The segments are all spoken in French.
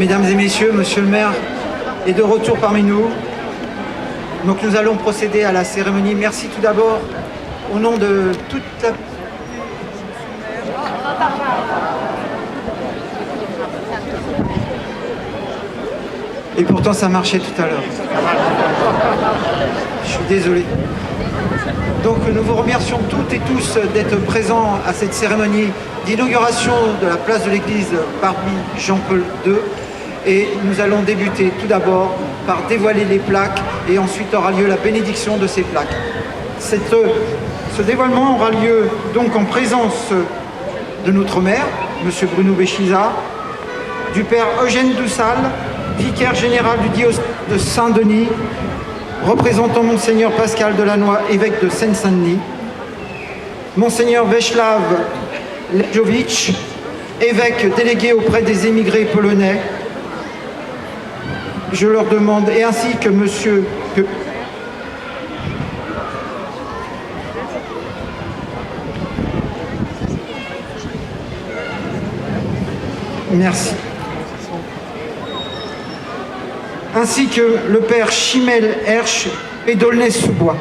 Mesdames et messieurs, monsieur le maire est de retour parmi nous. Donc nous allons procéder à la cérémonie. Merci tout d'abord au nom de toute la... Et pourtant ça marchait tout à l'heure. Je suis désolé. Donc nous vous remercions toutes et tous d'être présents à cette cérémonie d'inauguration de la place de l'église Barbie Jean-Paul II. Et nous allons débuter tout d'abord par dévoiler les plaques et ensuite aura lieu la bénédiction de ces plaques. Ce dévoilement aura lieu donc en présence de notre maire, M. Bruno Béchiza, du père Eugène Doussal, vicaire général du diocèse de Saint-Denis, représentant Monseigneur Pascal Delannoy, évêque de Seine-Saint-Denis, Monseigneur Veclav Lejovic, évêque délégué auprès des émigrés polonais. Je leur demande, et ainsi que monsieur... Merci. Ainsi que le père Chimel Hersch et d'Aulnay-sous-Bois.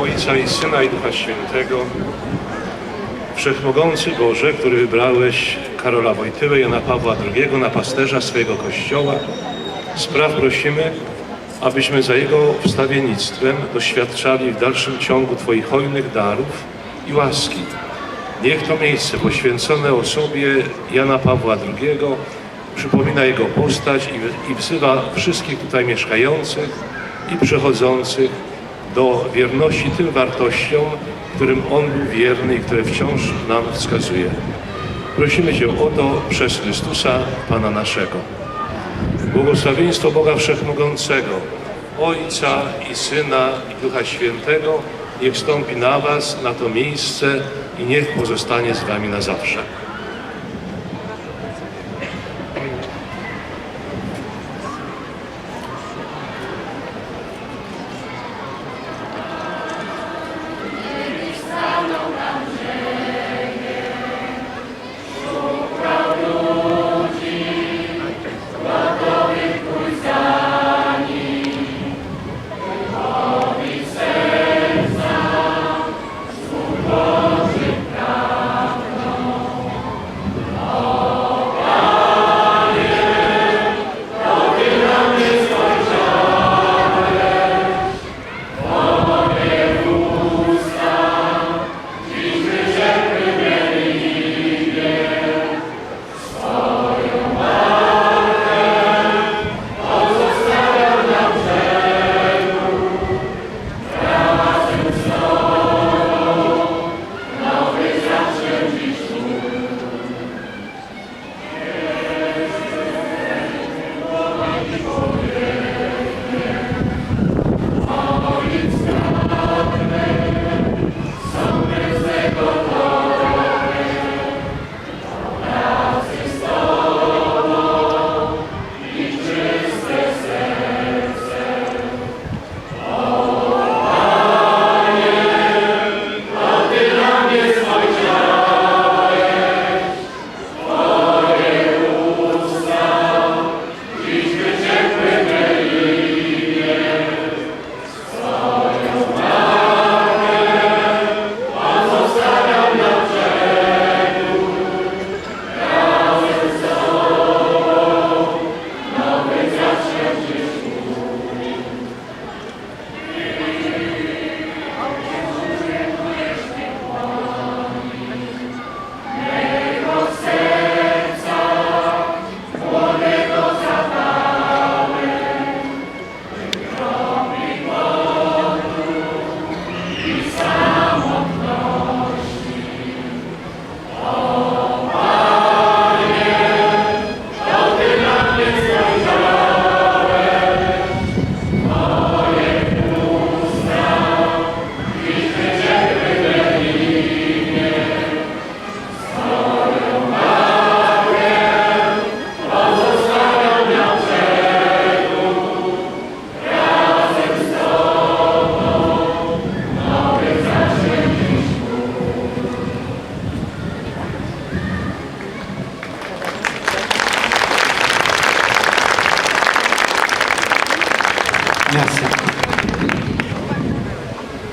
Ojca i Syna i Ducha Świętego. Wszechmogący Boże, który wybrałeś Karola Wojtyłę, Jana Pawła II na pasterza swojego Kościoła, spraw prosimy, abyśmy za jego wstawiennictwem doświadczali w dalszym ciągu Twoich hojnych darów i łaski. Niech to miejsce poświęcone osobie Jana Pawła II przypomina jego postać i wzywa wszystkich tutaj mieszkających i przychodzących do wierności tym wartościom, którym On był wierny i które wciąż nam wskazuje. Prosimy Cię o to przez Chrystusa, Pana naszego. Błogosławieństwo Boga Wszechmogącego, Ojca i Syna i Ducha Świętego, niech stąpi na Was, na to miejsce i niech pozostanie z Wami na zawsze.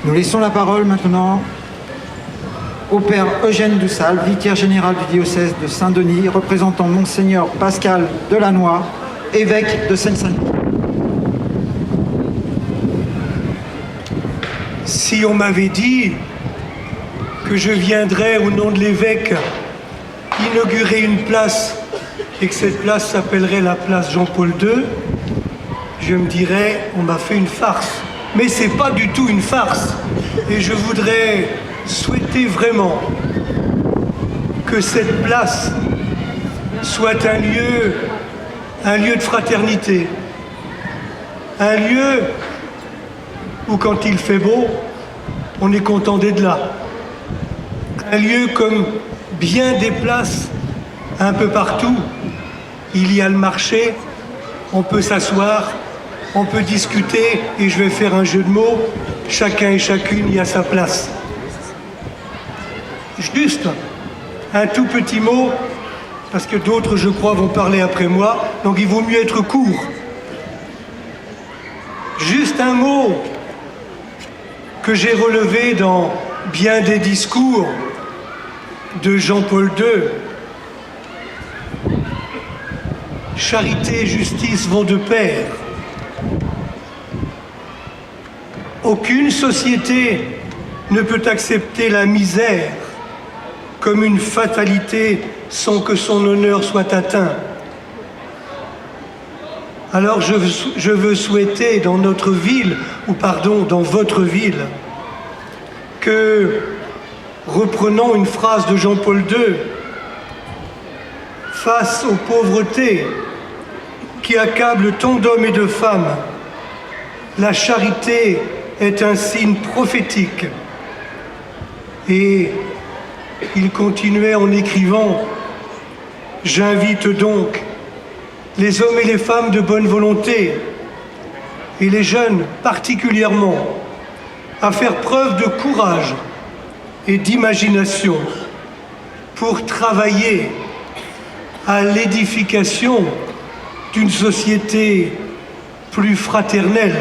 Nous laissons la parole maintenant au Père Eugène Dussal, vicaire général du diocèse de Saint-Denis, représentant Monseigneur Pascal Delannoy, évêque de Seine-Saint-Denis. Si on m'avait dit que je viendrais au nom de l'évêque inaugurer une place et que cette place s'appellerait la place Jean-Paul II, je me dirais, on m'a fait une farce. Mais c'est pas du tout une farce. Et je voudrais souhaiter vraiment que cette place soit un lieu de fraternité, un lieu où quand il fait beau, on est content d'être là. Un lieu comme bien des places un peu partout. Il y a le marché, on peut s'asseoir, on peut discuter, et je vais faire un jeu de mots, chacun et chacune y a sa place. Juste un tout petit mot, parce que d'autres, je crois, vont parler après moi, donc il vaut mieux être court. Juste un mot que j'ai relevé dans bien des discours de Jean-Paul II. Charité et justice vont de pair. Aucune société ne peut accepter la misère comme une fatalité sans que son honneur soit atteint. Alors je veux souhaiter dans notre ville, dans votre ville, que, reprenant une phrase de Jean-Paul II, face aux pauvretés qui accablent tant d'hommes et de femmes, la charité est un signe prophétique. Et il continuait en écrivant « J'invite donc les hommes et les femmes de bonne volonté, et les jeunes particulièrement, à faire preuve de courage et d'imagination pour travailler à l'édification d'une société plus fraternelle,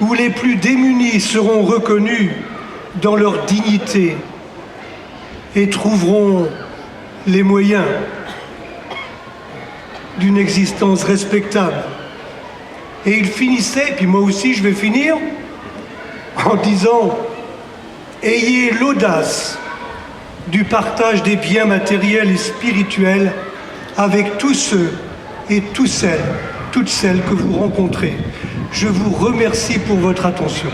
où les plus démunis seront reconnus dans leur dignité et trouveront les moyens d'une existence respectable. » Et il finissait, puis moi aussi je vais finir, en disant « Ayez l'audace du partage des biens matériels et spirituels avec tous ceux et toutes celles que vous rencontrez. » Je vous remercie pour votre attention.